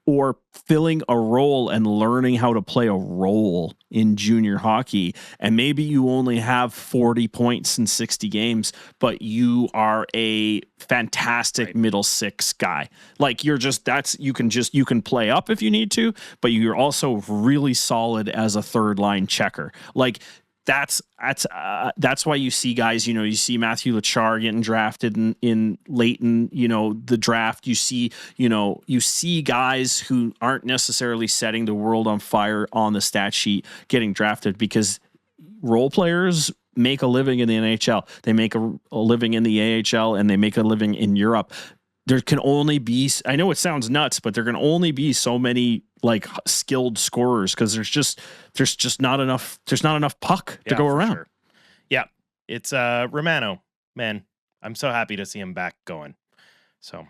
or filling a role and learning how to play a role in junior hockey. And maybe you only have 40 points in 60 games, but you are a fantastic middle six guy. Like you can play up if you need to, but you're also really solid as a third line checker. Like that's why you see guys, you see Matthew Lachar getting drafted in late in, the draft. You see guys who aren't necessarily setting the world on fire on the stat sheet getting drafted because role players make a living in the NHL. They make a living in the AHL and they make a living in Europe. There can only be, I know it sounds nuts, but there can only be so many like skilled scorers because there's just not enough puck to go around. Sure. Yeah. It's Romano, man. I'm so happy to see him back going. So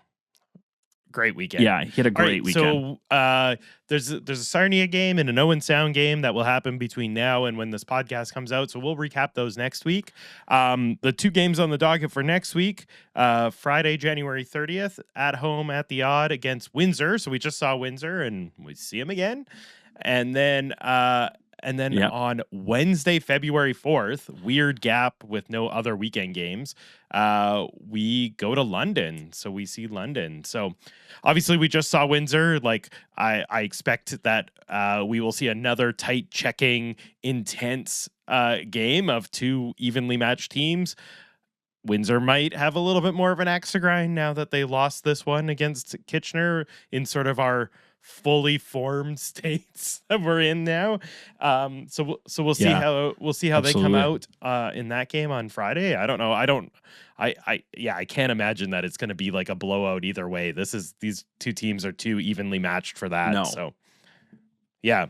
great weekend. Yeah, he had a great weekend. So there's a Sarnia game and an Owen Sound game that will happen between now and when this podcast comes out. So we'll recap those next week. The two games on the docket for next week, Friday, January 30th, at home at the Odd against Windsor. So we just saw Windsor and we see him again. And then on Wednesday, February 4th, weird gap with no other weekend games, we go to London. So we see London. So obviously we just saw Windsor. Like I expect that we will see another tight checking, intense game of two evenly matched teams. Windsor might have a little bit more of an axe to grind now that they lost this one against Kitchener in sort of our fully formed states that we're in now. So we'll see how they come out in that game on Friday. I don't know. I can't imagine that it's going to be like a blowout either way. These two teams are too evenly matched for that. No. So yeah.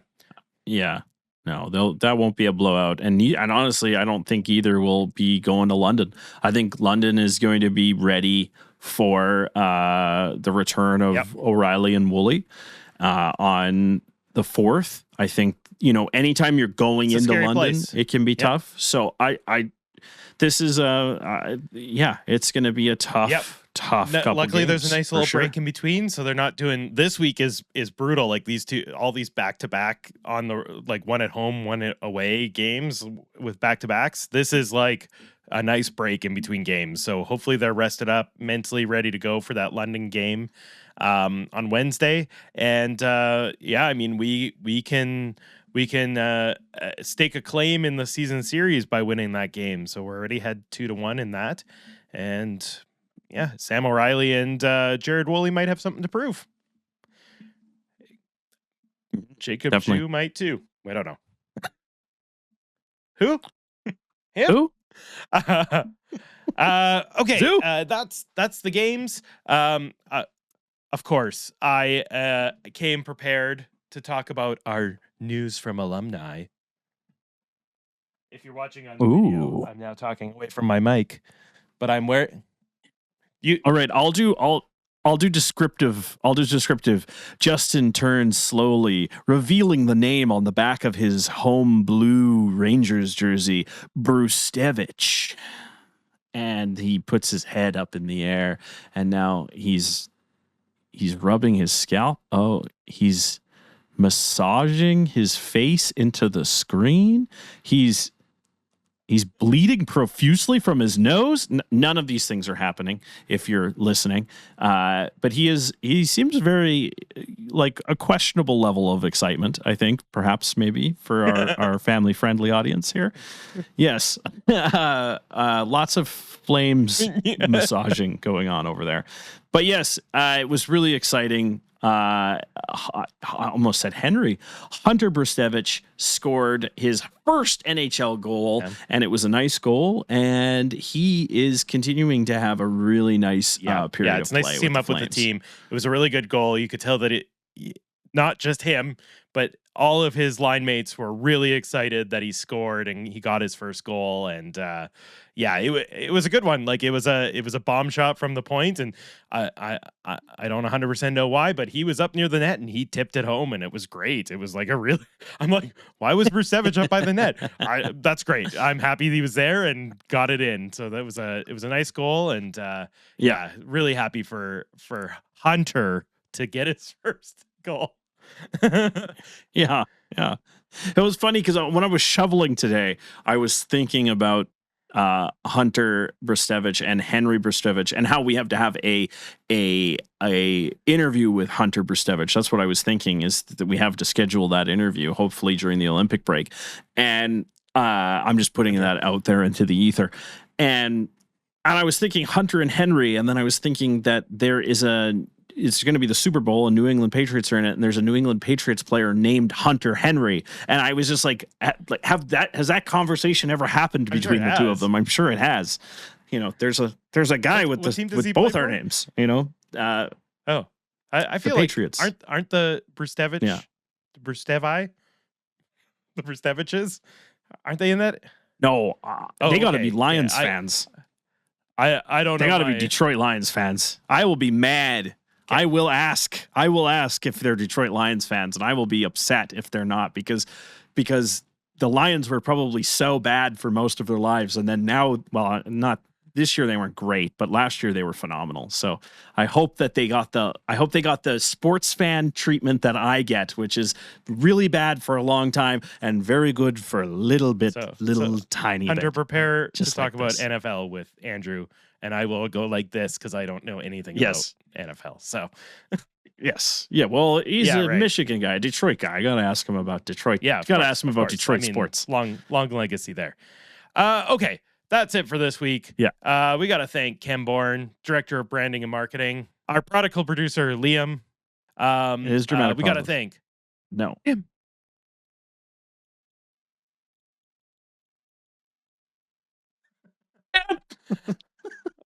No, that won't be a blowout. And honestly, I don't think either will be going to London. I think London is going to be ready for the return of O'Reilly and Woolley on the 4th. I think, anytime you're going into London, place. It can be tough. So this is it's going to be a tough couple luckily games, there's a nice little break in between, so they're not doing this week is brutal, like all these back-to-back on the like one at home, one away games with back-to-backs. This is like a nice break in between games, so hopefully they're rested up, mentally ready to go for that London game on Wednesday. And I mean we can stake a claim in the season series by winning that game, so we're already had 2-1 in that. And yeah, Sam O'Reilly and Jared Woolley might have something to prove. Jacob Shue might too. I don't know. Who? Him? Who? Okay, that's the games. Of course, I came prepared to talk about our news from Alumni. If you're watching on video, I'm now talking away from my mic, but I'm where. All right, I'll do descriptive. Justin turns slowly, revealing the name on the back of his home blue Rangers jersey, Brustevich. And he puts his head up in the air, and now he's rubbing his scalp. Oh, he's massaging his face into the screen. He's He's bleeding profusely from his nose. None of these things are happening if you're listening. But he seems very like a questionable level of excitement, I think, perhaps maybe for our family-friendly audience here. Yes. Lots of flames massaging going on over there. But yes, it was really exciting. I almost said Henry. Hunter Brstevich scored his first NHL goal, and it was a nice goal. And he is continuing to have a really nice period of play. Yeah, it's nice to see him up with the team. It was a really good goal. You could tell that it, not just him, but all of his line mates were really excited that he scored and he got his first goal. And it was a good one. Like it was a bomb shot from the point, and I don't 100% know why, but he was up near the net and he tipped it home, and it was great. It was like I'm like, why was Brstevich up by the net? That's great. I'm happy he was there and got it in. So it was a nice goal, and really happy for Hunter to get his first goal. Yeah. It was funny because when I was shoveling today, I was thinking about Hunter Brstevich and Henry Brstevich and how we have to have a interview with Hunter Brstevich. That's what I was thinking, is that we have to schedule that interview, hopefully during the Olympic break. And I'm just putting that out there into the ether. And I was thinking Hunter and Henry, and then I was thinking that it's going to be the Super Bowl and New England Patriots are in it, and there's a New England Patriots player named Hunter Henry. And I was just like has that converation ever happened between the two of them? I'm sure it has. You know, there's a guy with both our names, you know. I feel like Patriots aren't the Brstevich, the Brsteviches, aren't they in that? No, they got to be Lions fans. I don't know. They got to be Detroit Lions fans. I will be mad. I will ask if they're Detroit Lions fans, and I will be upset if they're not, because the Lions were probably so bad for most of their lives, and then now, well, not this year they weren't great, but last year they were phenomenal. So I hope they got the sports fan treatment that I get, which is really bad for a long time and very good for a little bit, tiny bit. Hunter, prepare to talk about NFL with Andrew. And I will go like this because I don't know anything about NFL. So, yes. Yeah, well, he's a Michigan guy, a Detroit guy. I got to ask him about Detroit. Yeah, got to ask him about Detroit sports. Long legacy there. Okay, that's it for this week. Yeah. We got to thank Ken Bourne, Director of Branding and Marketing, our prodigal producer, Liam. It is dramatic. We got to thank him.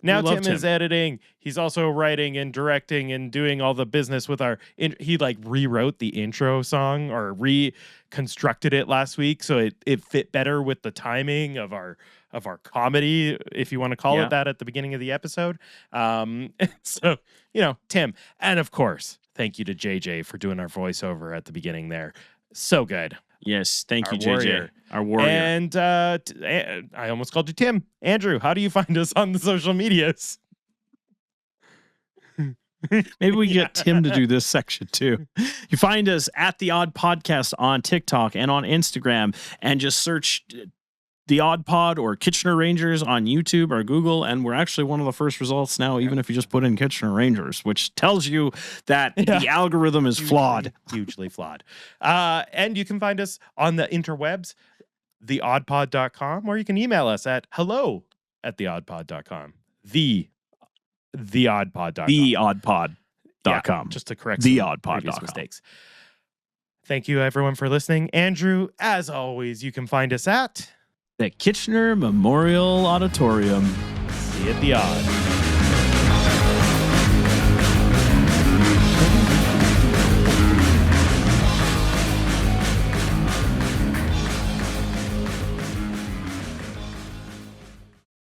Now Tim is editing. He's also writing and directing and doing all the business with he rewrote the intro song or reconstructed it last week so it fit better with the timing of our comedy, if you want to call it that, at the beginning of the episode. So, Tim. And of course, thank you to JJ for doing our voiceover at the beginning there. So good. Yes, thank you, JJ, our warrior. And I almost called you Tim. Andrew, how do you find us on the social medias? Maybe we can get Tim to do this section too. You find us at The Odd Podcast on TikTok and on Instagram, and just search The AudPod or Kitchener Rangers on YouTube or Google, and we're actually one of the first results now, even if you just put in Kitchener Rangers, which tells you that the algorithm is flawed. Hugely flawed. And you can find us on the interwebs, theoddpod.com, or you can email us at hello@theoddpod.com. Theoddpod.com. Theoddpod.com. Just to correct theoddpod.com mistakes. Thank you, everyone, for listening. Andrew, as always, you can find us at the Kitchener Memorial Auditorium. See you at the Odd.